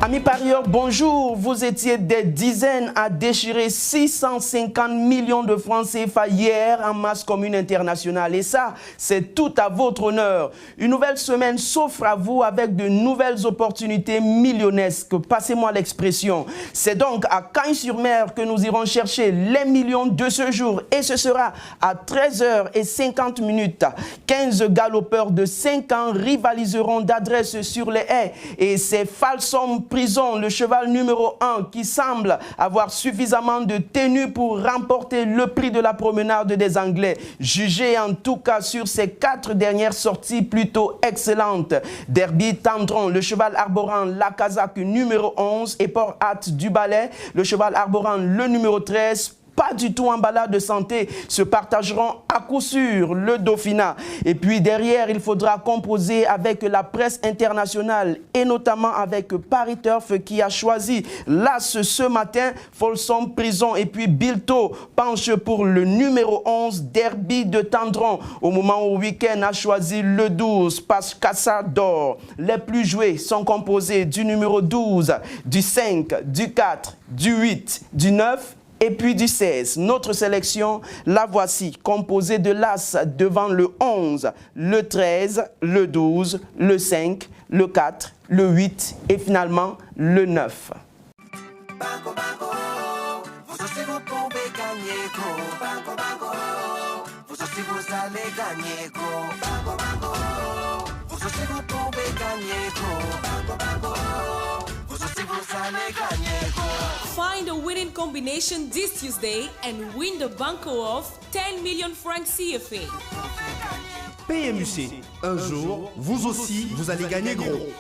Amis parieurs, bonjour. Vous étiez des dizaines à déchirer 650 millions de francs CFA hier en masse commune internationale. Et ça, c'est tout à votre honneur. Une nouvelle semaine s'offre à vous avec de nouvelles opportunités millionnesques. Passez-moi l'expression. C'est donc à Cagnes-sur-Mer que nous irons chercher les millions de ce jour. Et ce sera à 13h50. 15 galopeurs de 5 ans rivaliseront d'adresse sur les haies. Et c'est Falsom Prison, le cheval numéro 1, qui semble avoir suffisamment de tenue pour remporter le prix de la promenade des Anglais. Jugé en tout cas sur ses 4 dernières sorties plutôt excellentes. Derby Tendron, le cheval arborant la casaque numéro 11 et Port Hâte du Ballet, le cheval arborant le numéro 13, pas du tout en balade de santé, se partageront à coup sûr le Dauphinat. Et puis derrière, il faudra composer avec la presse internationale et notamment avec Paris Turf qui a choisi l'As ce matin, Folsom Prison. Et puis Bilto penche pour le numéro 11, Derby de Tendron. Au moment où Week-end a choisi le 12, Pascassa d'Or. Les plus joués sont composés du numéro 12, du 5, du 4, du 8, du 9, et puis du 16. Notre sélection, la voici, composée de l'As devant le 11, le 13, le 12, le 5, le 4, le 8 et finalement le 9. Banco, banco, vous aussi vous pouvez gagner gros. Banco, banco, vous aussi vous allez gagner gros. Banco, banco, vous aussi vous pouvez gagner gros. Banco, banco, vous aussi vous allez gagner gros. Find a winning combination this Tuesday and win the Banco of 10 million francs CFA. PMUC, un jour, vous aussi, vous allez gagner gros.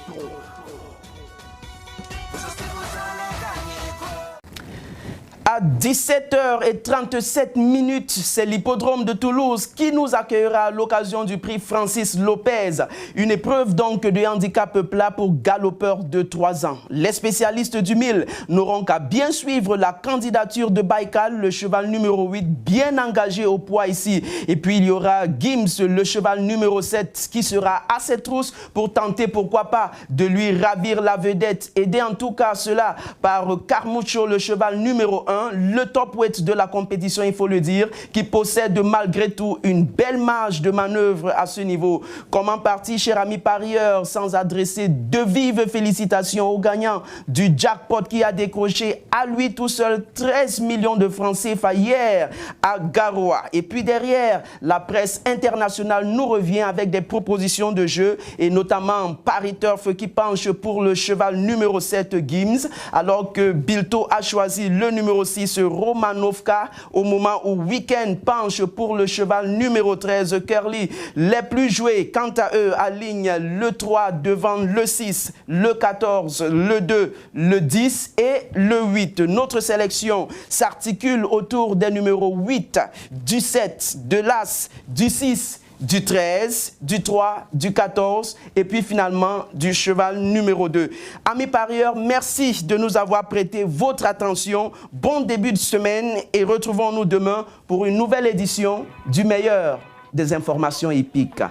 À 17h37, c'est l'hippodrome de Toulouse qui nous accueillera à l'occasion du prix Francis Lopez. Une épreuve donc de handicap plat pour galopeurs de 3 ans. Les spécialistes du 1000 n'auront qu'à bien suivre la candidature de Baïkal, le cheval numéro 8, bien engagé au poids ici. Et puis il y aura Gims, le cheval numéro 7, qui sera à ses trousses pour tenter, pourquoi pas, de lui ravir la vedette. Aidé en tout cas cela par Carmucho, le cheval numéro 1. Le top weight de la compétition, il faut le dire, qui possède malgré tout une belle marge de manœuvre à ce niveau. Comment partir, cher ami parieur, sans adresser de vives félicitations au gagnant du jackpot qui a décroché à lui tout seul 13 millions de francs CFA hier à Garoua. Et puis derrière, la presse internationale nous revient avec des propositions de jeu et notamment Paris Turf qui penche pour le cheval numéro 7 Gims, alors que Bilto a choisi le numéro 6 Romanovka, au moment où Week-end penche pour le cheval numéro 13 Curly. Les plus joués, quant à eux, alignent le 3 devant le 6, le 14, le 2, le 10 et le 8. Notre sélection s'articule autour des numéros 8, du 7, de l'As, du 6, du 13, du 3, du 14 et puis finalement du cheval numéro 2. Amis parieurs, merci de nous avoir prêté votre attention. Bon début de semaine et retrouvons-nous demain pour une nouvelle édition du meilleur des informations hippiques.